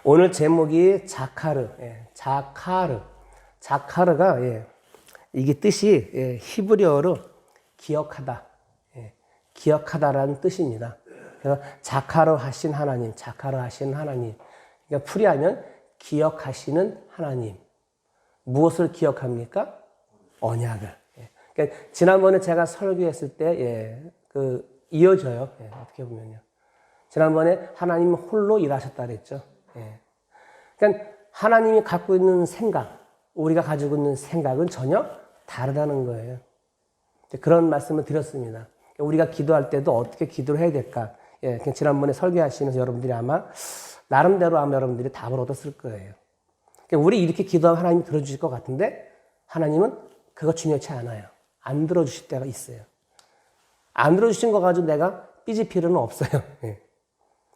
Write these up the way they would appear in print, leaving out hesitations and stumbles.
오늘 제목이 자카르. 예, 자카르. 자카르가 예, 이게 뜻이 예, 히브리어로 기억하다. 예, 기억하다라는 뜻입니다. 그래서 자카르 하신 하나님, 자카르 하신 하나님. 그러니까 풀이하면 기억하시는 하나님. 무엇을 기억합니까? 언약을. 예. 그러니까 지난번에 제가 설교했을 때 예, 이어져요. 예, 어떻게 보면요. 지난번에 하나님 홀로 일하셨다 그랬죠. 예. 그러니까 하나님이 갖고 있는 생각, 우리가 가지고 있는 생각은 전혀 다르다는 거예요. 그런 말씀을 드렸습니다. 우리가 기도할 때도 어떻게 기도를 해야 될까? 예, 지난번에 설교하시면서 여러분들이 아마 나름대로 아마 여러분들이 답을 얻었을 거예요. 그러니까 우리 이렇게 기도하면 하나님이 들어주실 것 같은데 하나님은 그거 중요치 않아요. 안 들어주실 때가 있어요. 안 들어주신 거 가지고 내가 삐질 필요는 없어요. 예.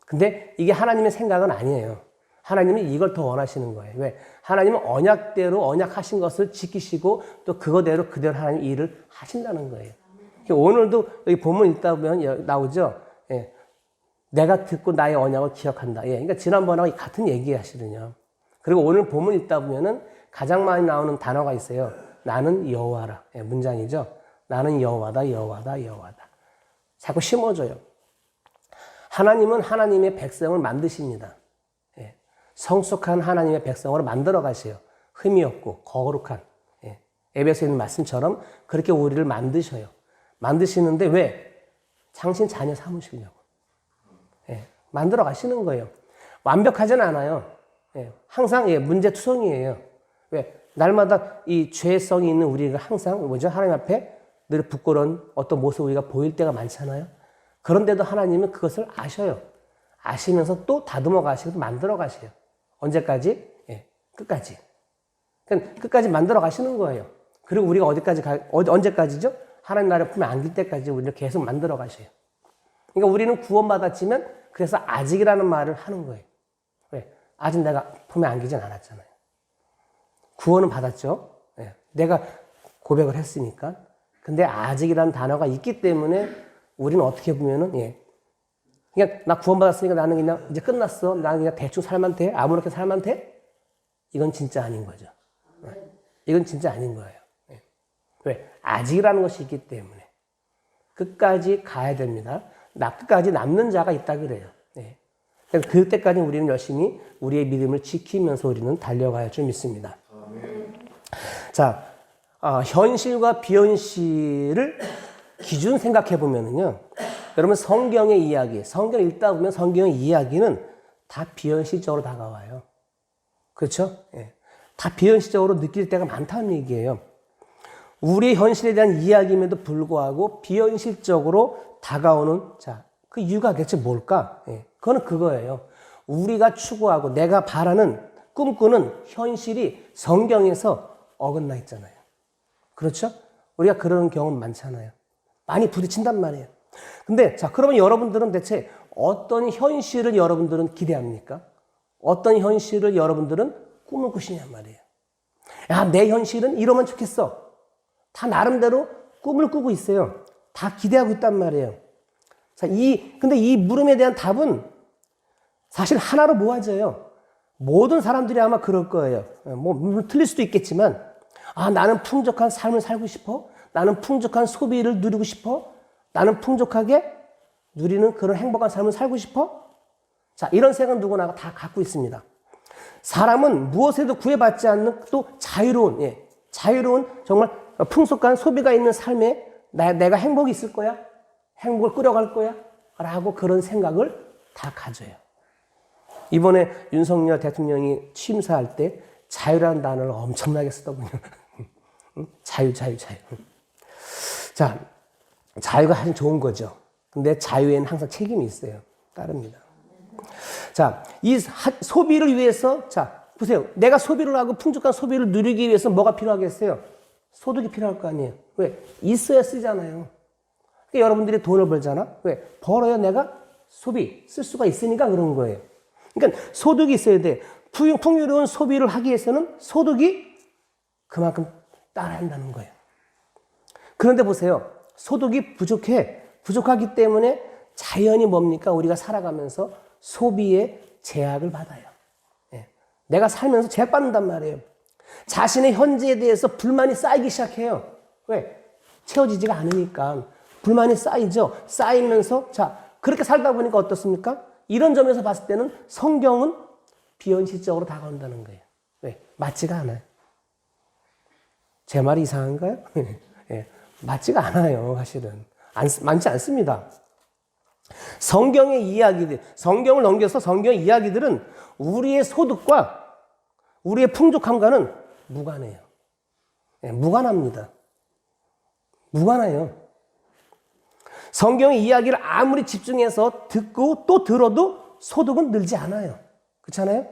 근데 이게 하나님의 생각은 아니에요. 하나님은 이걸 더 원하시는 거예요. 왜? 하나님은 언약대로 언약하신 것을 지키시고 또 그거대로 하나님 일을 하신다는 거예요. 오늘도 여기 본문 읽다 보면 나오죠. 예. 내가 듣고 나의 언약을 기억한다. 예. 그러니까 지난번하고 같은 얘기 하시거든요. 그리고 오늘 본문 읽다 보면은 가장 많이 나오는 단어가 있어요. 나는 여호와라. 예, 문장이죠. 나는 여호와다, 여호와다, 여호와다. 자꾸 심어줘요. 하나님은 하나님의 백성을 만드십니다. 예, 성숙한 하나님의 백성으로 만들어 가세요. 흠이 없고 거룩한. 예, 에베소에 있는 말씀처럼 그렇게 우리를 만드셔요. 만드시는데 왜? 당신 자녀 삼으시려고. 예, 만들어 가시는 거예요. 완벽하진 않아요. 예, 항상 예, 문제투성이에요. 왜? 날마다 이 죄성이 있는 우리가 항상 뭐죠? 하나님 앞에 늘 부끄러운 어떤 모습 우리가 보일 때가 많잖아요. 그런데도 하나님은 그것을 아셔요. 아시면서 또 다듬어 가시고 만들어 가세요. 언제까지? 예, 끝까지. 그러니까 끝까지 만들어 가시는 거예요. 그리고 우리가 언제까지죠? 하나님 나라의 품에 안길 때까지 우리를 계속 만들어 가셔요. 그러니까 우리는 구원받았지만 그래서 아직이라는 말을 하는 거예요. 왜? 아직 내가 품에 안기진 않았잖아요. 구원은 받았죠. 예, 내가 고백을 했으니까. 근데 아직이라는 단어가 있기 때문에 우리는 어떻게 보면은, 예. 그냥 나 구원받았으니까 나는 그냥 이제 끝났어. 나는 그냥 대충 살면 돼. 아무렇게 살면 돼. 이건 진짜 아닌 거죠. 이건 진짜 아닌 거예요. 예. 왜? 아직이라는 것이 있기 때문에. 끝까지 가야 됩니다. 끝까지 남는 자가 있다 그래요. 예. 그때까지 우리는 열심히 우리의 믿음을 지키면서 우리는 달려가야 줄 믿습니다. 자, 현실과 비현실을 기준 생각해 보면은요, 여러분 성경의 이야기, 성경 읽다 보면 성경의 이야기는 다 비현실적으로 다가와요. 그렇죠? 예. 다 비현실적으로 느낄 때가 많다는 얘기예요. 우리의 현실에 대한 이야기임에도 불구하고 비현실적으로 다가오는 그 이유가 대체 뭘까? 예. 그거는 그거예요. 우리가 추구하고 내가 바라는 꿈꾸는 현실이 성경에서 어긋나 있잖아요. 그렇죠? 우리가 그런 경험 많잖아요. 많이 부딪힌단 말이에요. 근데 그러면 여러분들은 대체 어떤 현실을 여러분들은 기대합니까? 어떤 현실을 여러분들은 꿈을 꾸시냔 말이에요. 야, 내 현실은 이러면 좋겠어. 다 나름대로 꿈을 꾸고 있어요. 다 기대하고 있단 말이에요. 근데 이 물음에 대한 답은 사실 하나로 모아져요. 모든 사람들이 아마 그럴 거예요. 물론 틀릴 수도 있겠지만, 나는 풍족한 삶을 살고 싶어? 나는 풍족한 소비를 누리고 싶어? 나는 풍족하게 누리는 그런 행복한 삶을 살고 싶어? 이런 생각은 누구나 다 갖고 있습니다. 사람은 무엇에도 구애받지 않는 또 자유로운 정말 풍족한 소비가 있는 삶에 내가 행복이 있을 거야? 행복을 끌어갈 거야? 라고 그런 생각을 다 가져요. 이번에 윤석열 대통령이 취임사할 때 자유라는 단어를 엄청나게 쓰더군요. 자유. 자유가 아주 좋은 거죠. 근데 자유에는 항상 책임이 있어요. 따릅니다. 이 소비를 위해서, 보세요. 내가 소비를 하고 풍족한 소비를 누리기 위해서 뭐가 필요하겠어요? 소득이 필요할 거 아니에요. 왜? 있어야 쓰잖아요. 그러니까 여러분들이 돈을 벌잖아. 왜? 벌어야 내가 쓸 수가 있으니까 그런 거예요. 그러니까 소득이 있어야 돼. 풍요로운 소비를 하기 위해서는 소득이 그만큼 따라야 한다는 거예요. 그런데 보세요. 소득이 부족하기 때문에 자연히 뭡니까? 우리가 살아가면서 소비의 제약을 받아요. 내가 살면서 제약받는단 말이에요. 자신의 현재에 대해서 불만이 쌓이기 시작해요. 왜? 채워지지가 않으니까. 불만이 쌓이죠. 쌓이면서 자 그렇게 살다 보니까 어떻습니까? 이런 점에서 봤을 때는 성경은 비현실적으로 다가온다는 거예요. 왜? 맞지가 않아요. 제 말이 이상한가요? 예, 맞지가 않아요. 사실은. 많지 않습니다. 성경의 이야기들, 성경을 넘겨서 성경의 이야기들은 우리의 소득과 우리의 풍족함과는 무관해요. 예, 무관합니다. 무관해요. 성경의 이야기를 아무리 집중해서 듣고 또 들어도 소득은 늘지 않아요. 그렇잖아요?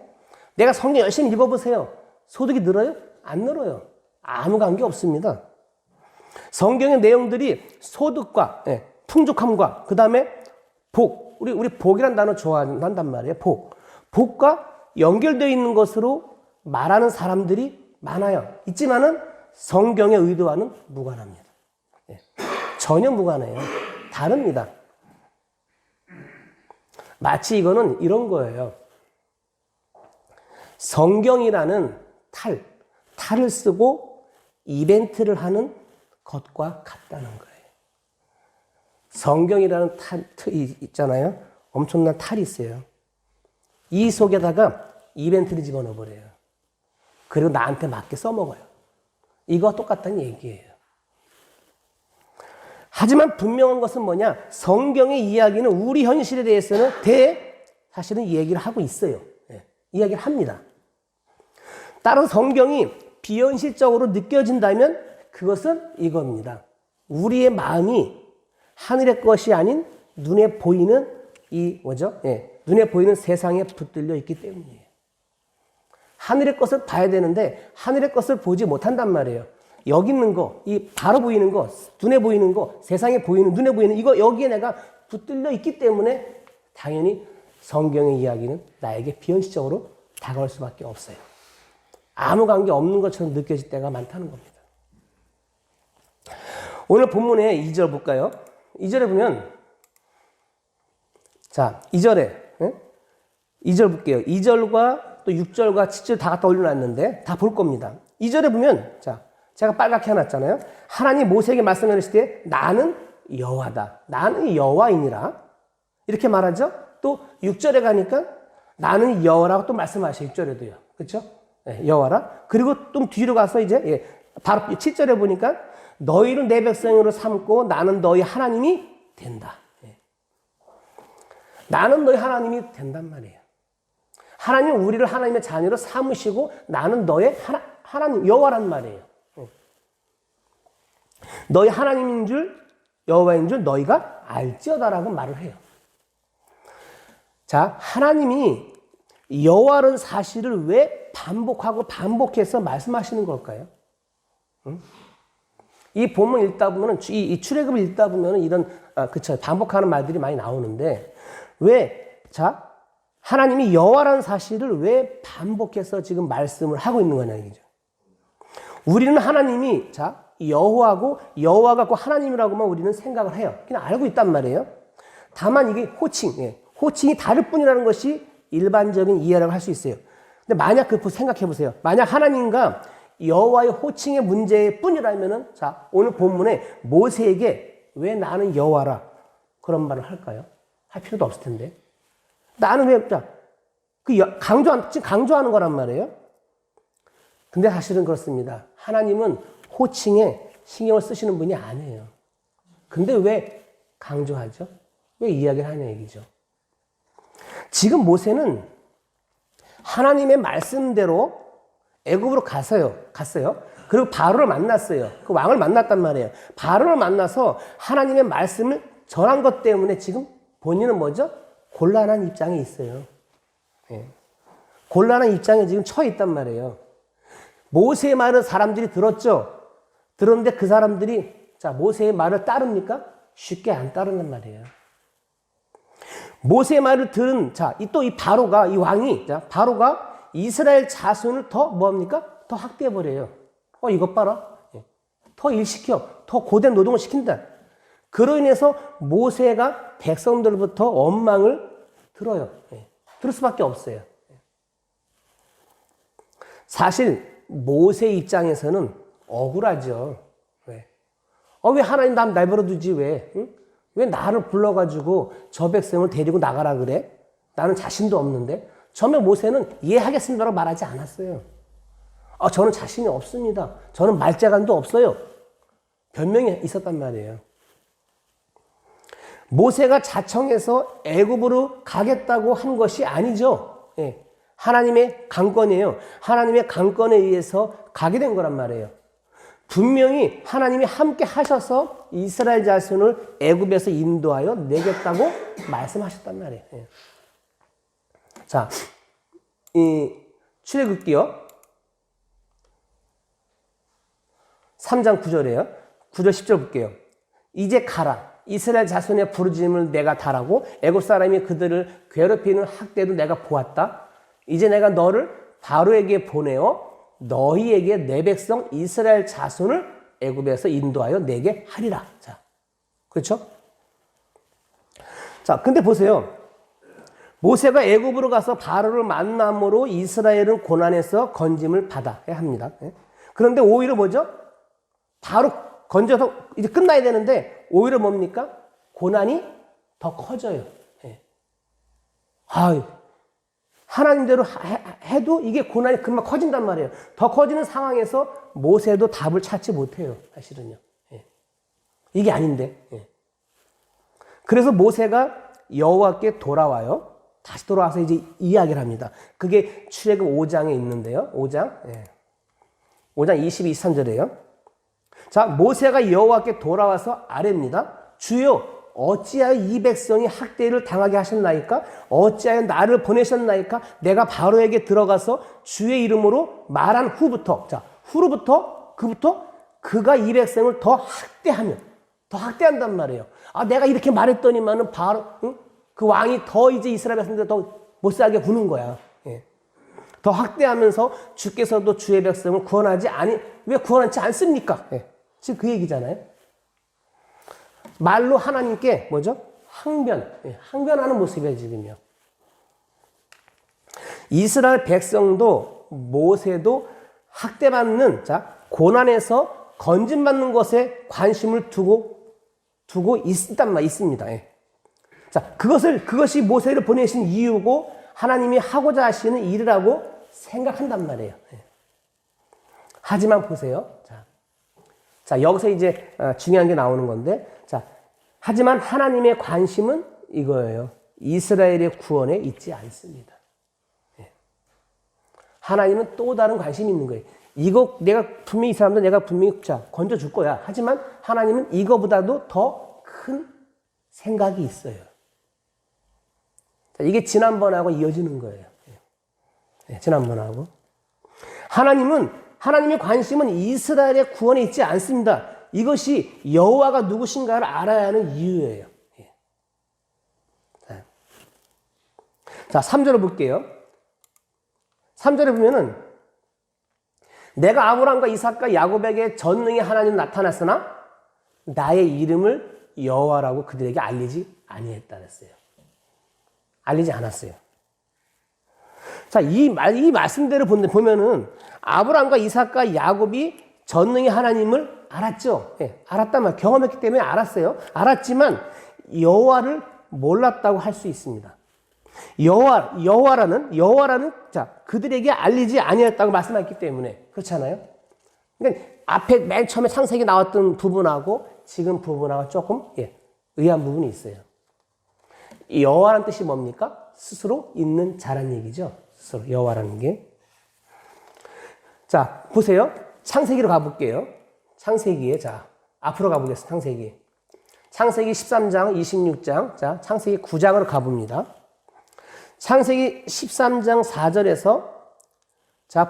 내가 성경 열심히 읽어보세요. 소득이 늘어요? 안 늘어요. 아무 관계 없습니다. 성경의 내용들이 소득과 풍족함과 그 다음에 복, 우리 복이란 단어 좋아한단 말이에요. 복과 연결되어 있는 것으로 말하는 사람들이 많아요. 있지만은 성경의 의도와는 무관합니다. 전혀 무관해요. 다릅니다. 마치 이거는 이런 거예요. 성경이라는 탈을 쓰고 이벤트를 하는 것과 같다는 거예요. 성경이라는 틀이 있잖아요. 엄청난 탈이 있어요. 이 속에다가 이벤트를 집어넣어 버려요. 그리고 나한테 맞게 써먹어요. 이거와 똑같다는 얘기예요. 하지만 분명한 것은 뭐냐? 성경의 이야기는 우리 현실에 대해서는 사실은 얘기를 하고 있어요. 이야기를 합니다. 따라서 성경이 비현실적으로 느껴진다면 그것은 이겁니다. 우리의 마음이 하늘의 것이 아닌 눈에 보이는 눈에 보이는 세상에 붙들려 있기 때문이에요. 하늘의 것을 봐야 되는데 하늘의 것을 보지 못한단 말이에요. 여기 있는 거, 이 바로 보이는 거, 눈에 보이는 거, 세상에 보이는, 눈에 보이는 이거 여기에 내가 붙들려 있기 때문에 당연히 성경의 이야기는 나에게 비현실적으로 다가올 수밖에 없어요. 아무 관계 없는 것처럼 느껴질 때가 많다는 겁니다. 오늘 본문의 2절 볼까요? 2절에 보면 자, 2절 볼게요. 2절과 또 6절과 7절 다 갖다 올려놨는데 다 볼 겁니다. 2절에 보면 자, 제가 빨갛게 해놨잖아요. 하나님 모세에게 말씀하실 때 나는 여호와다. 나는 여호와이니라. 이렇게 말하죠. 또 6절에 가니까 나는 여호와라고 또 말씀하셔요. 6절에도요. 그렇죠? 여호와라. 그리고 좀 뒤로 가서 이제 바로 7절에 보니까 너희를 내 백성으로 삼고 나는 너희 하나님이 된다. 나는 너희 하나님이 된단 말이에요. 하나님은 우리를 하나님의 자녀로 삼으시고 나는 너의 하나님 여호와란 말이에요. 너희 하나님인 줄 여호와인 줄 너희가 알지어다라고 말을 해요. 자, 하나님이 여호와라는 사실을 왜 반복해서 말씀하시는 걸까요? 이 본문 읽다 보면은 이 출애굽을 읽다 보면은 이런 그쵸 반복하는 말들이 많이 나오는데 하나님이 여호와라는 사실을 왜 반복해서 지금 말씀을 하고 있는 거냐 이거죠. 우리는 하나님이 여호와고 여호와가 꼭 하나님이라고만 우리는 생각을 해요. 그냥 알고 있단 말이에요. 다만 이게 호칭이 다를 뿐이라는 것이 일반적인 이해라고 할 수 있어요. 근데 만약 생각해 보세요. 만약 하나님과 여호와의 호칭의 문제일 뿐이라면은 오늘 본문에 모세에게 왜 나는 여호와라 그런 말을 할까요? 할 필요도 없을 텐데. 나는 왜 지금 강조하는 거란 말이에요. 근데 사실은 그렇습니다. 하나님은 호칭에 신경을 쓰시는 분이 아니에요. 근데 왜 강조하죠? 왜 이야기를 하냐 얘기죠. 지금 모세는 하나님의 말씀대로 애굽으로 갔어요. 그리고 바로를 만났어요. 그 왕을 만났단 말이에요. 바로를 만나서 하나님의 말씀을 전한 것 때문에 지금 본인은 뭐죠? 곤란한 입장에 있어요. 곤란한 입장에 지금 처해 있단 말이에요. 모세의 말을 사람들이 들었죠. 들었는데 그 사람들이 모세의 말을 따릅니까? 쉽게 안 따르는 말이에요. 모세의 말을 들은 이 바로가 이 왕이 바로가 이스라엘 자손을 더 뭐합니까? 더 학대해 버려요. 이것 봐라. 더 일시켜. 더 고된 노동을 시킨다. 그로 인해서 모세가 백성들부터 원망을 들어요. 들을 수밖에 없어요. 사실 모세 입장에서는 억울하죠. 왜? 왜 하나님 날 내버려두지 왜? 응? 왜 나를 불러가지고 저 백성을 데리고 나가라 그래? 나는 자신도 없는데. 처음에 모세는 이해하겠습니다라고 말하지 않았어요. 저는 자신이 없습니다. 저는 말재간도 없어요. 변명이 있었단 말이에요. 모세가 자청해서 애굽으로 가겠다고 한 것이 아니죠. 예. 하나님의 강권이에요. 하나님의 강권에 의해서 가게 된 거란 말이에요. 분명히 하나님이 함께 하셔서 이스라엘 자손을 애굽에서 인도하여 내겠다고 말씀하셨단 말이에요. 예. 자, 이 출애굽기요 3장 9절에요. 9절 10절 볼게요. 이제 가라. 이스라엘 자손의 부르짖음을 내가 달하고 애굽 사람이 그들을 괴롭히는 학대도 내가 보았다. 이제 내가 너를 바로에게 보내어 너희에게 내 백성 이스라엘 자손을 애굽에서 인도하여 내게 하리라. 자, 그렇죠? 자, 근데 보세요. 모세가 애굽으로 가서 바로를 만남으로 이스라엘은 고난에서 건짐을 받아야 합니다. 그런데 오히려 뭐죠? 바로 건져서 이제 끝나야 되는데 오히려 뭡니까? 고난이 더 커져요. 하나님대로 해도 이게 고난이 금방 커진단 말이에요. 더 커지는 상황에서 모세도 답을 찾지 못해요. 사실은요. 이게 아닌데. 그래서 모세가 여호와께 돌아와요. 다시 돌아와서 이제 이야기를 합니다. 그게 출애굽 5장에 있는데요. 5장 22, 23절이에요. 자, 모세가 여호와께 돌아와서 아뢰입니다. 주여, 어찌하여 이 백성이 학대를 당하게 하셨나이까? 어찌하여 나를 보내셨나이까? 내가 바로에게 들어가서 주의 이름으로 말한 후부터, 자, 그부터 그가 이 백성을 더 학대한단 말이에요. 내가 이렇게 말했더니만은 바로, 응? 그 왕이 더 이제 이스라엘 백성들 더 못 살게 구는 거야. 더 학대하면서 주께서도 주의 백성을 왜 구원하지 않습니까? 지금 그 얘기잖아요. 말로 하나님께 뭐죠? 항변하는 모습이에요, 지금요. 이스라엘 백성도 모세도 학대받는, 고난에서 건짐받는 것에 관심을 두고 있습니다. 자, 그것이 모세를 보내신 이유고 하나님이 하고자 하시는 일이라고 생각한단 말이에요. 하지만 보세요. 자, 여기서 이제 중요한 게 나오는 건데, 자, 하지만 하나님의 관심은 이거예요. 이스라엘의 구원에 있지 않습니다. 하나님은 또 다른 관심이 있는 거예요. 이거 이 사람들 내가 분명히 건져줄 거야. 하지만 하나님은 이거보다도 더 큰 생각이 있어요. 자, 이게 지난번하고 이어지는 거예요. 지난번하고. 하나님의 관심은 이스라엘의 구원에 있지 않습니다. 이것이 여호와가 누구신가를 알아야 하는 이유예요. 자, 3절을 볼게요. 3절에 보면은 내가 아브라함과 이삭과 야곱에게 전능히 하나님 나타났으나 나의 이름을 여호와라고 그들에게 알리지 아니했다 그랬어요. 알리지 않았어요. 자, 이 말씀대로 보면은 아브라함과 이삭과 야곱이 전능히 하나님을 알았죠. 알았단 말, 경험했기 때문에 알았어요. 알았지만 여호와를 몰랐다고 할 수 있습니다. 여호와라는 그들에게 알리지 아니했다고 말씀했기 때문에 그렇잖아요. 그러니까 앞에 맨 처음에 창세기 나왔던 부분하고 지금 부분하고 조금 의아한 부분이 있어요. 이 여호와라는 뜻이 뭡니까? 스스로 있는 자란 얘기죠. 스스로 여호와라는 게. 자, 보세요. 창세기로 가볼게요. 창세기에, 앞으로 가보겠습니다. 창세기 13장, 26장, 창세기 9장으로 가봅니다. 창세기 13장 4절에서,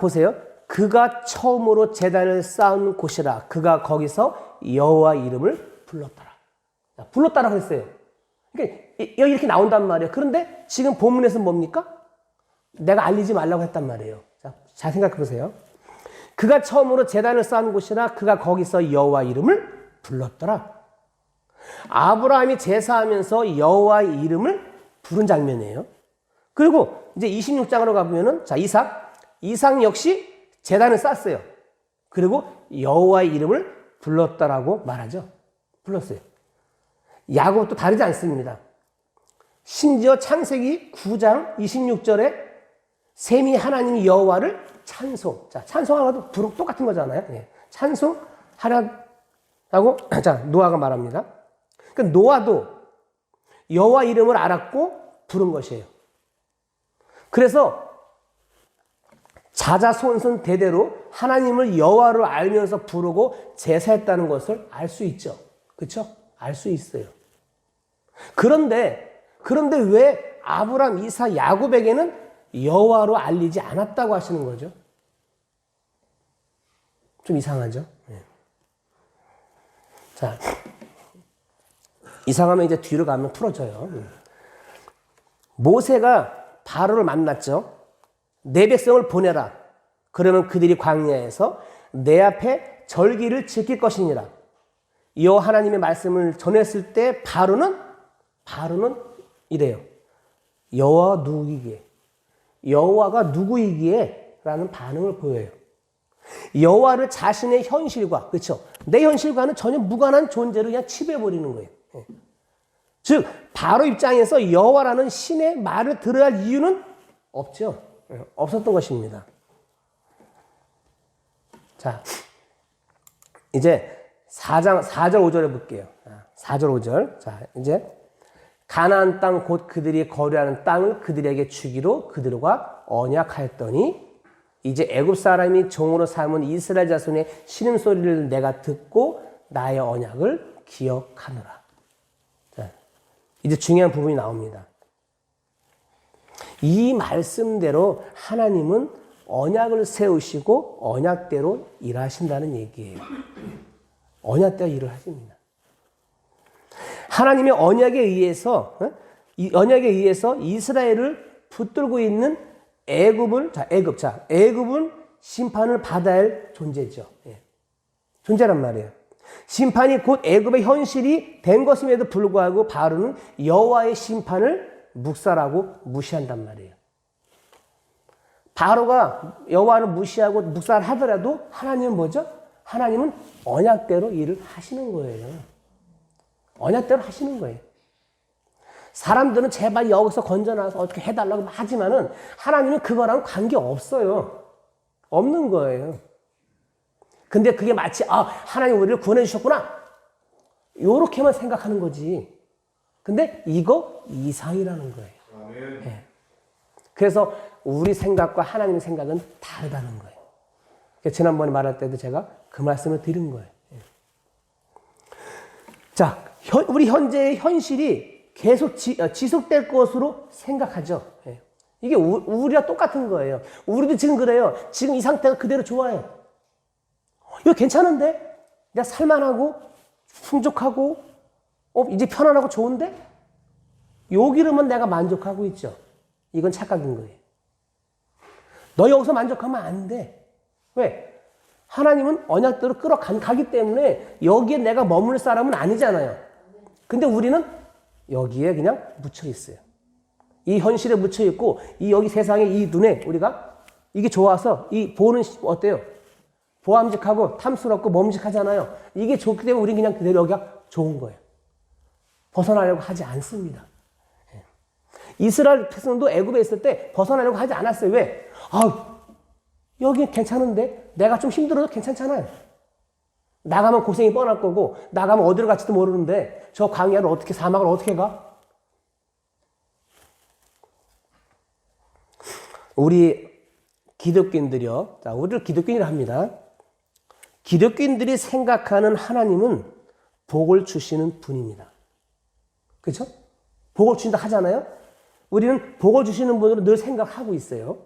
보세요. 그가 처음으로 제단을 쌓은 곳이라. 그가 거기서 여호와 이름을 불렀더라. 불렀다라고 했어요. 그러니까 여기 이렇게 나온단 말이에요. 그런데 지금 본문에서는 뭡니까? 내가 알리지 말라고 했단 말이에요. 잘 생각해 보세요. 그가 처음으로 제단을 쌓은 곳이라 그가 거기서 여호와 이름을 불렀더라. 아브라함이 제사하면서 여호와 이름을 부른 장면이에요. 그리고 이제 26장으로 가보면은 이삭 역시 제단을 쌓았어요. 그리고 여호와의 이름을 불렀다라고 말하죠. 불렀어요. 야곱도 다르지 않습니다. 심지어 창세기 9장 26절에 셈이 하나님 여호와를 찬송. 자, 찬송하고도 똑같은 거잖아요. 예. 찬송하라고 자, 노아가 말합니다. 그러니까 노아도 여호와 이름을 알았고 부른 것이에요. 그래서 자자손손 대대로 하나님을 여호와로 알면서 부르고 제사했다는 것을 알 수 있죠. 그렇죠? 알 수 있어요. 그런데 왜 아브람, 이삭, 야곱에게는 여호와로 알리지 않았다고 하시는 거죠? 좀 이상하죠? 네. 자, 이상하면 이제 뒤로 가면 풀어져요. 모세가 바로를 만났죠. 내 백성을 보내라. 그러면 그들이 광야에서 내 앞에 절기를 지킬 것이니라. 여호와 하나님의 말씀을 전했을 때 바로는 이래요. 여호와 누구이기에? 여호와가 누구이기에? 라는 반응을 보여요. 여호와를 자신의 현실과, 그렇죠? 내 현실과는 전혀 무관한 존재로 그냥 치부해버리는 거예요. 즉 바로 입장에서 여호와라는 신의 말을 들어야 할 이유는 없죠. 없었던 것입니다. 자, 이제 4장 4절 5절에 볼게요. 4절 5절. 자, 이제 가나안 땅 곧 그들이 거류하는 땅을 그들에게 주기로 그들과 언약하였더니 이제 애굽 사람이 종으로 삼은 이스라엘 자손의 신음소리를 내가 듣고 나의 언약을 기억하노라. 자, 이제 중요한 부분이 나옵니다. 이 말씀대로 하나님은 언약을 세우시고 언약대로 일하신다는 얘기예요. 언약대로 일을 하십니다. 하나님의 언약에 의해서 이스라엘을 붙들고 있는 애굽은 심판을 받아야 할 존재죠. 예. 존재란 말이에요. 심판이 곧 애굽의 현실이 된 것임에도 불구하고 바로는 여호와의 심판을 묵살하고 무시한단 말이에요. 바로가 여호와를 무시하고 묵살하더라도 하나님은 뭐죠? 하나님은 언약대로 일을 하시는 거예요. 언약대로 하시는 거예요. 사람들은 제발 여기서 건져놔서 어떻게 해달라고 하지만은 하나님은 그거랑 관계 없어요. 없는 거예요. 근데 그게 마치 하나님 우리를 구원해 주셨구나 요렇게만 생각하는 거지. 근데 이거 이상이라는 거예요. 네. 그래서 우리 생각과 하나님의 생각은 다르다는 거예요. 지난번에 말할 때도 제가 그 말씀을 드린 거예요. 자, 우리 현재의 현실이 계속 지속될 것으로 생각하죠. 이게 우리와 똑같은 거예요. 우리도 지금 그래요. 지금 이 상태가 그대로 좋아요. 이거 괜찮은데? 내가 살만하고 풍족하고 이제 편안하고 좋은데? 여기로만 내가 만족하고 있죠. 이건 착각인 거예요. 너 여기서 만족하면 안 돼. 왜? 하나님은 언약대로 끌어가기 때문에 여기에 내가 머물 사람은 아니잖아요. 근데 우리는 여기에 그냥 묻혀 있어요. 이 현실에 묻혀 있고 여기 세상에 이 눈에 우리가 이게 좋아서 이 보는 어때요? 보암직하고 탐스럽고 멈직하잖아요. 이게 좋기 때문에 우리는 그냥 그대로 여기가 좋은 거예요. 벗어나려고 하지 않습니다. 이스라엘 백성도 애굽에 있을 때 벗어나려고 하지 않았어요. 왜? 여기 괜찮은데 내가 좀 힘들어도 괜찮잖아요. 나가면 고생이 뻔할 거고 나가면 어디로 갈지도 모르는데 저 광야를 어떻게 사막을 어떻게 가? 우리 기독교인들이요. 자, 우리를 기독교인이라 합니다. 기독교인들이 생각하는 하나님은 복을 주시는 분입니다. 그렇죠? 복을 주신다 하잖아요. 우리는 복을 주시는 분으로 늘 생각하고 있어요.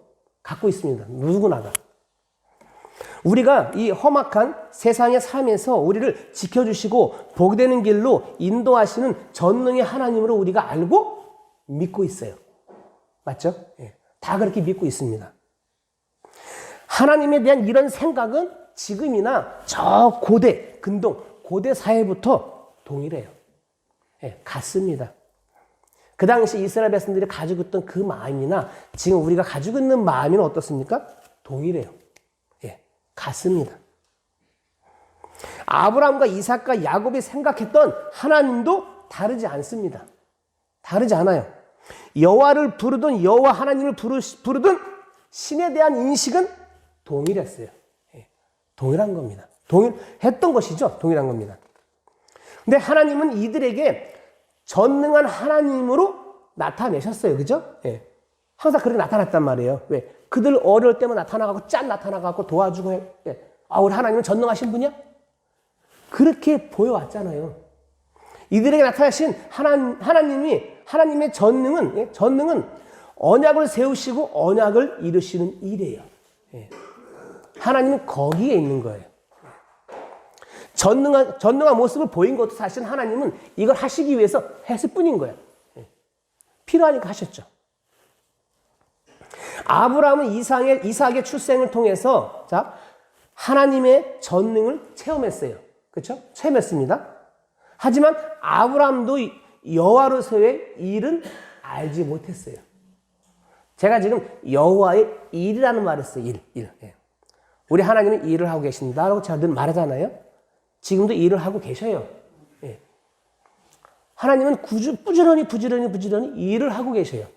갖고 있습니다. 누구나가. 우리가 이 험악한 세상의 삶에서 우리를 지켜주시고 복되는 길로 인도하시는 전능의 하나님으로 우리가 알고 믿고 있어요. 맞죠? 예. 다 그렇게 믿고 있습니다. 하나님에 대한 이런 생각은 지금이나 저 고대 사회부터 동일해요. 예, 같습니다. 그 당시 이스라엘 백성들이 가지고 있던 그 마음이나 지금 우리가 가지고 있는 마음은 어떻습니까? 동일해요. 예. 같습니다. 아브라함과 이삭과 야곱이 생각했던 하나님도 다르지 않습니다. 다르지 않아요. 여호와를 부르든 여호와 하나님을 부르든 신에 대한 인식은 동일했어요. 동일한 겁니다. 동일했던 것이죠. 동일한 겁니다. 근데 하나님은 이들에게 전능한 하나님으로 나타내셨어요. 그죠? 예. 항상 그렇게 나타났단 말이에요. 왜? 그들 어려울 때만 나타나가고 짠 나타나가고 도와주고 해. 예. 아, 우리 하나님은 전능하신 분이야? 그렇게 보여왔잖아요. 이들에게 나타나신 하나님의 전능은, 예? 전능은 언약을 세우시고 언약을 이루시는 일이에요. 예. 하나님은 거기에 있는 거예요. 전능한 모습을 보인 것도 사실 하나님은 이걸 하시기 위해서 했을 뿐인 거예요. 예. 필요하니까 하셨죠. 아브라함은 이삭의 출생을 통해서 자, 하나님의 전능을 체험했어요. 그렇죠? 체험했습니다. 하지만 아브라함도 여호와로서의 일은 알지 못했어요. 제가 지금 여호와의 일이라는 말을 했어요. 일. 예. 우리 하나님은 일을 하고 계신다라고 제가 늘 말하잖아요. 지금도 일을 하고 계셔요. 예. 하나님은 부지런히 일을 하고 계셔요.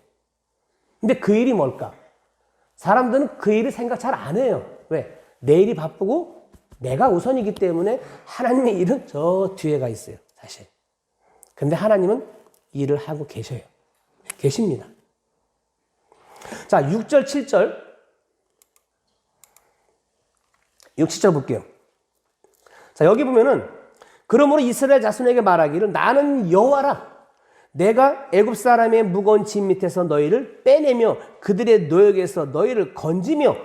근데 그 일이 뭘까? 사람들은 그 일을 생각 잘 안 해요. 왜? 내일이 바쁘고 내가 우선이기 때문에 하나님의 일은 저 뒤에가 있어요. 사실. 근데 하나님은 일을 하고 계셔요. 계십니다. 자, 6절, 7절. 6, 7절 볼게요. 자, 여기 보면은 그러므로 이스라엘 자손에게 말하기를 나는 여호와라. 내가 애굽 사람의 무거운 짐 밑에서 너희를 빼내며 그들의 노역에서 너희를 건지며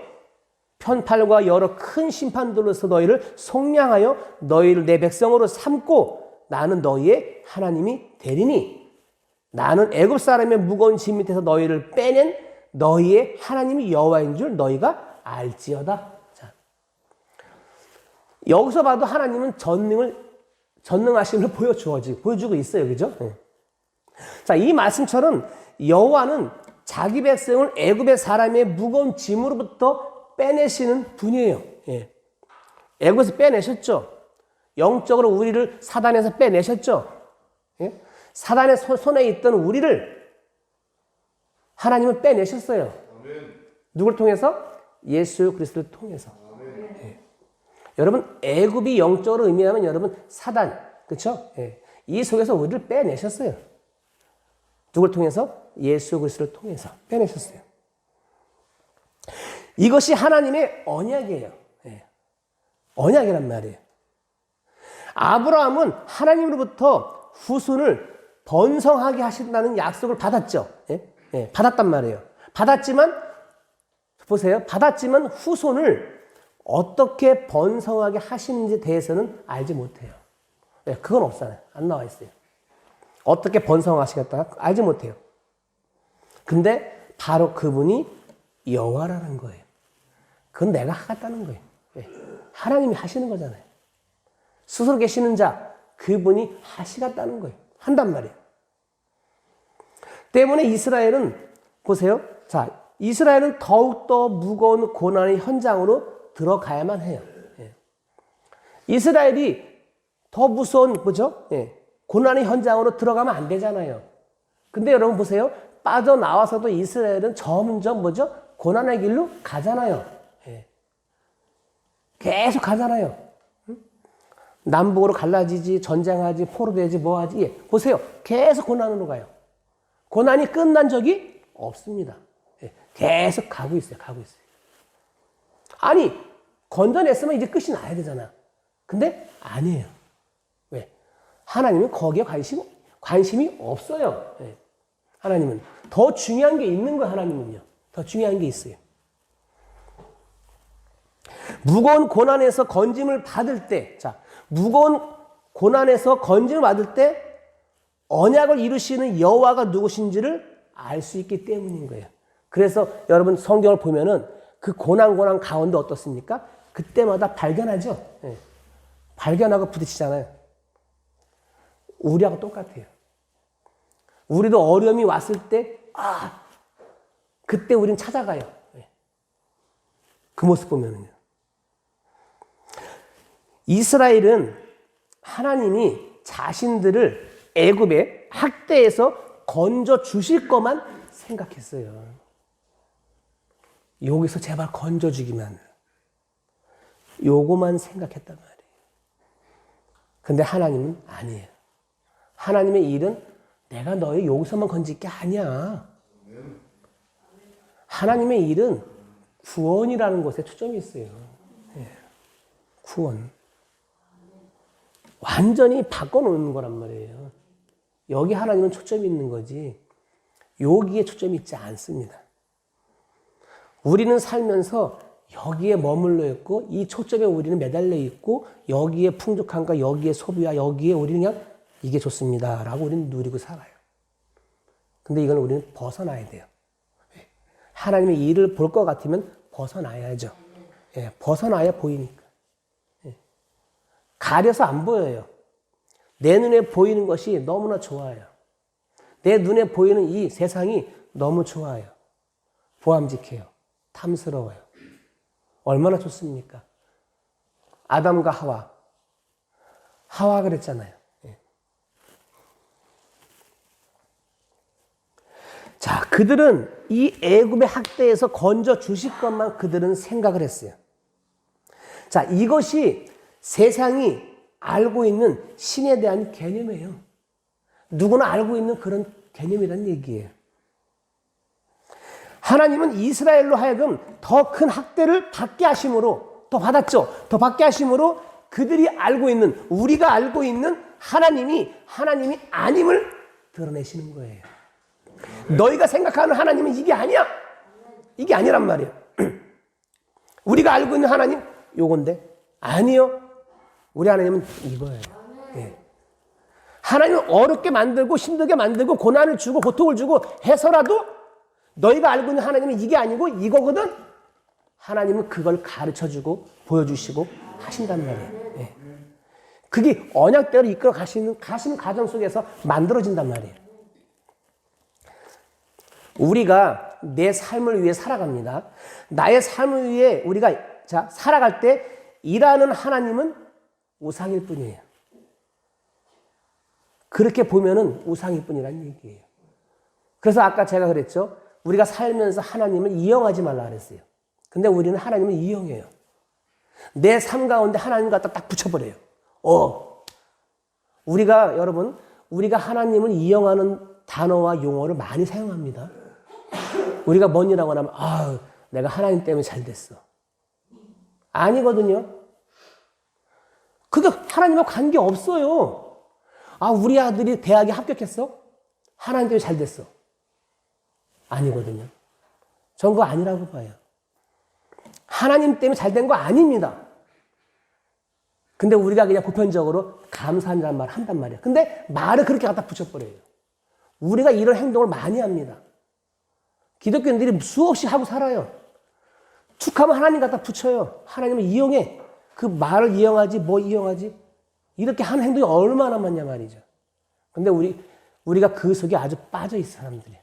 편팔과 여러 큰 심판들로서 너희를 속량하여 너희를 내 백성으로 삼고 나는 너희의 하나님이 되리니 나는 애굽 사람의 무거운 짐 밑에서 너희를 빼낸 너희의 하나님이 여호와인 줄 너희가 알지어다. 자, 여기서 봐도 하나님은 전능하심을 보여주고 있어요. 그죠? 네. 자, 이 말씀처럼 여호와는 자기 백성을 애굽의 사람의 무거운 짐으로부터 빼내시는 분이에요. 예. 애굽에서 빼내셨죠. 영적으로 우리를 사단에서 빼내셨죠. 예? 사단의 손에 있던 우리를 하나님은 빼내셨어요. 아멘. 누굴 통해서? 예수 그리스도를 통해서. 예. 여러분, 애굽이 영적으로 의미하면 여러분 사단, 그렇죠? 예. 이 속에서 우리를 빼내셨어요. 누굴 통해서? 예수 그리스도를 통해서 빼내셨어요. 이것이 하나님의 언약이에요. 예. 언약이란 말이에요. 아브라함은 하나님으로부터 후손을 번성하게 하신다는 약속을 받았죠. 예? 예, 받았단 말이에요. 받았지만 보세요. 받았지만 후손을 어떻게 번성하게 하시는지에 대해서는 알지 못해요. 예, 그건 없잖아요. 안 나와 있어요. 어떻게 번성하시겠다 알지 못해요. 근데 바로 그분이 여호와라는 거예요. 그건 내가 하겠다는 거예요. 예, 하나님이 하시는 거잖아요. 스스로 계시는 자, 그분이 하시겠다는 거예요. 한단 말이에요. 때문에 이스라엘은, 보세요. 자, 이스라엘은 더욱더 무거운 고난의 현장으로 들어가야만 해요. 예. 이스라엘이 더 무서운, 뭐죠? 예. 고난의 현장으로 들어가면 안 되잖아요. 근데 여러분 보세요. 빠져나와서도 이스라엘은 점점, 뭐죠? 고난의 길로 가잖아요. 예. 계속 가잖아요. 남북으로 갈라지지, 전쟁하지, 포로되지, 뭐하지. 예. 보세요. 계속 고난으로 가요. 고난이 끝난 적이 없습니다. 예. 계속 가고 있어요. 아니, 건져냈으면 이제 끝이 나야 되잖아. 근데 아니에요. 왜? 하나님은 거기에 관심이 없어요. 예. 하나님은. 더 중요한 게 있는 거예요, 하나님은요. 더 중요한 게 있어요. 무거운 고난에서 건짐을 받을 때, 자, 무거운 고난에서 건짐을 받을 때 언약을 이루시는 여호와가 누구신지를 알 수 있기 때문인 거예요. 그래서 여러분 성경을 보면은 그 고난 가운데 어떻습니까? 그때마다 발견하죠. 예. 발견하고 부딪히잖아요. 우리하고 똑같아요. 우리도 어려움이 왔을 때, 그때 우린 찾아가요. 예. 그 모습 보면은요. 이스라엘은 하나님이 자신들을 애굽의 학대에서 건져 주실 것만 생각했어요. 여기서 제발 건져 주기만. 요거만 생각했단 말이에요. 근데 하나님은 아니에요. 하나님의 일은 내가 너희 여기서만 건질 게 아니야. 하나님의 일은 구원이라는 것에 초점이 있어요. 구원. 완전히 바꿔놓는 거란 말이에요. 여기 하나님은 초점이 있는 거지 여기에 초점이 있지 않습니다. 우리는 살면서 여기에 머물러 있고 이 초점에 우리는 매달려 있고 여기에 풍족함과 여기에 소비와 여기에 우리는 그냥 이게 좋습니다 라고 우리는 누리고 살아요. 근데 이걸 우리는 벗어나야 돼요. 하나님의 일을 볼 것 같으면 벗어나야죠. 벗어나야 보이니까. 가려서 안 보여요. 내 눈에 보이는 것이 너무나 좋아요. 내 눈에 보이는 이 세상이 너무 좋아요. 보암직해요. 탐스러워요. 얼마나 좋습니까? 아담과 하와. 하와 그랬잖아요. 자, 그들은 이 애굽의 학대에서 건져 주실 것만 그들은 생각을 했어요. 자, 이것이 세상이 알고 있는 신에 대한 개념이에요. 누구나 알고 있는 그런 개념이라는 얘기예요. 하나님은 이스라엘로 하여금 더 큰 학대를 받게 하심으로, 더 받았죠. 더 받게 하심으로 그들이 알고 있는, 우리가 알고 있는 하나님이 아님을 드러내시는 거예요. 너희가 생각하는 하나님은 이게 아니야. 이게 아니란 말이에요. 우리가 알고 있는 하나님 요건데 아니요. 우리 하나님은 이거예요. 하나님은 어렵게 만들고 힘들게 만들고 고난을 주고 고통을 주고 해서라도 너희가 알고 있는 하나님은 이게 아니고 이거거든. 하나님은 그걸 가르쳐주고 보여주시고 하신단 말이에요. 그게 언약대로 이끌어 가시는 과정 속에서 만들어진단 말이에요. 우리가 내 삶을 위해 살아갑니다. 나의 삶을 위해 우리가 살아갈 때 일하는 하나님은 우상일 뿐이에요. 그렇게 보면은 우상일 뿐이라는 얘기예요. 그래서 아까 제가 그랬죠. 우리가 살면서 하나님을 이용하지 말라 그랬어요. 근데 우리는 하나님을 이용해요. 내 삶 가운데 하나님 갖다 딱 붙여버려요. 우리가 하나님을 이용하는 단어와 용어를 많이 사용합니다. 우리가 뭔 일 하거나 하면, 내가 하나님 때문에 잘 됐어. 아니거든요. 그게 하나님과 관계 없어요. 우리 아들이 대학에 합격했어? 하나님 때문에 잘 됐어. 아니거든요. 전 그거 아니라고 봐요. 하나님 때문에 잘 된 거 아닙니다. 근데 우리가 그냥 보편적으로 감사한다는 말 한단 말이에요. 근데 말을 그렇게 갖다 붙여버려요. 우리가 이런 행동을 많이 합니다. 기독교인들이 수없이 하고 살아요. 축하면 하나님 갖다 붙여요. 하나님을 이용해. 그 말을 이용하지, 뭐 이용하지? 이렇게 하는 행동이 얼마나 많냐 말이죠. 근데 우리가 그 속에 아주 빠져 있어, 사람들이.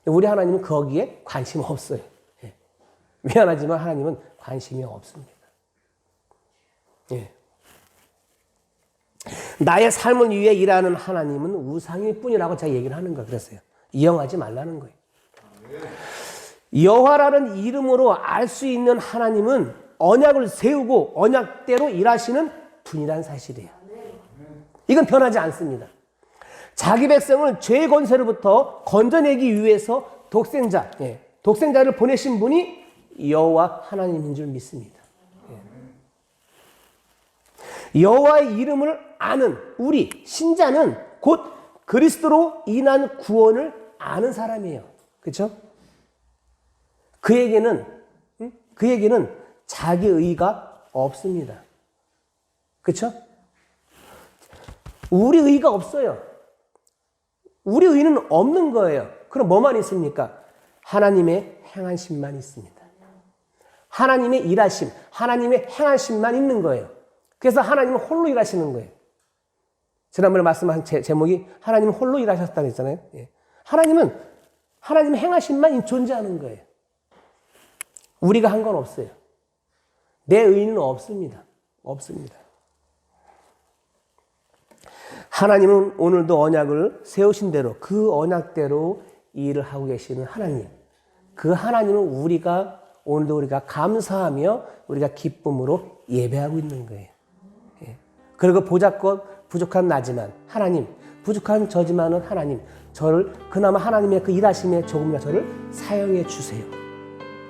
우리 하나님은 거기에 관심 없어요. 미안하지만 하나님은 관심이 없습니다. 나의 삶을 위해 일하는 하나님은 우상일 뿐이라고 제가 얘기를 하는 거예요. 그랬어요. 이용하지 말라는 거예요. 여호와라는 이름으로 알 수 있는 하나님은 언약을 세우고 언약대로 일하시는 분이라는 사실이에요. 이건 변하지 않습니다. 자기 백성을 죄의 권세로부터 건져내기 위해서 독생자를 보내신 분이 여호와 하나님인 줄 믿습니다. 여호와의 이름을 아는 우리 신자는 곧 그리스도로 인한 구원을 아는 사람이에요. 그렇죠? 그에게는 자기 의가 없습니다. 그렇죠? 우리 의가 없어요. 우리 의는 없는 거예요. 그럼 뭐만 있습니까? 하나님의 행하심만 있습니다. 하나님의 일하심, 하나님의 행하심만 있는 거예요. 그래서 하나님은 홀로 일하시는 거예요. 지난번에 말씀한 제목이 하나님은 홀로 일하셨다고 했잖아요. 하나님은 하나님의 행하심만 존재하는 거예요. 우리가 한 건 없어요. 내 의는 없습니다. 없습니다. 하나님은 오늘도 언약을 세우신 대로 그 언약대로 일을 하고 계시는 하나님. 그 하나님은 오늘도 우리가 감사하며 우리가 기쁨으로 예배하고 있는 거예요. 예. 그리고 보잘것 부족한 나지만 하나님, 부족한 저지만은 하나님, 저를 그나마 하나님의 그 일하심에 조금이라도 저를 사용해 주세요.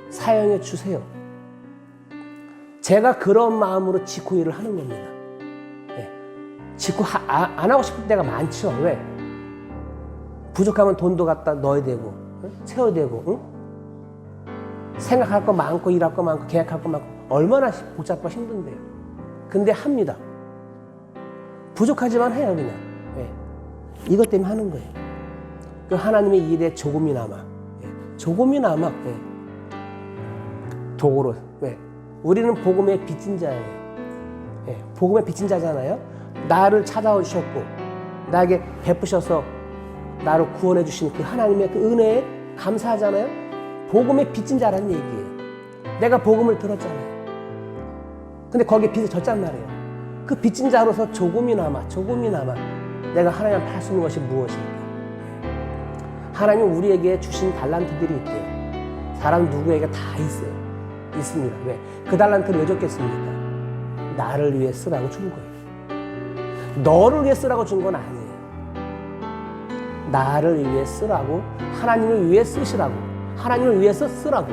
사용해 주세요. 제가 그런 마음으로 직후 일을 하는 겁니다. 예. 직후 안 하고 싶을 때가 많죠. 왜? 부족하면 돈도 갖다 넣어야 되고, 채워야 되고, 응? 생각할 거 많고, 일할 거 많고, 계획할 거 많고, 얼마나 복잡하고 힘든데요. 근데 합니다. 부족하지만 해요, 그냥. 왜? 이것 때문에 하는 거예요. 그 하나님의 일에 조금이나마, 조금이나마, 도구로. 왜? 우리는 복음의 빚진 자예요. 복음의 빚진 자잖아요. 나를 찾아오셨고, 나에게 베푸셔서 나를 구원해 주신 그 하나님의 그 은혜에 감사하잖아요. 복음의 빚진 자라는 얘기예요. 내가 복음을 들었잖아요. 근데 거기에 빚을 졌단 말이에요. 그 빚진 자로서 조금이나마 내가 하나님 앞에 할 수 있는 것이 무엇일까? 하나님은 우리에게 주신 달란트들이 있대요. 사람 누구에게 다 있어요. 있습니다. 왜? 그 달란트를 왜 줬겠습니까? 나를 위해 쓰라고 준 거예요. 너를 위해 쓰라고 준 건 아니에요. 나를 위해 쓰라고, 하나님을 위해 쓰시라고, 하나님을 위해서 쓰라고.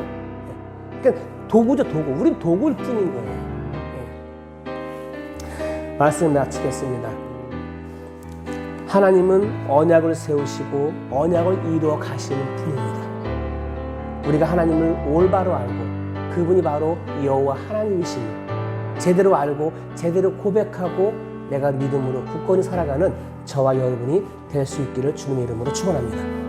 그러니까 도구죠, 도구. 우린 도구일 뿐인 거예요. 말씀 마치겠습니다. 하나님은 언약을 세우시고 언약을 이루어 가시는 분입니다. 우리가 하나님을 올바로 알고 그분이 바로 여호와 하나님이시니 제대로 알고 제대로 고백하고 내가 믿음으로 굳건히 살아가는 저와 여러분이 될 수 있기를 주님의 이름으로 축원합니다.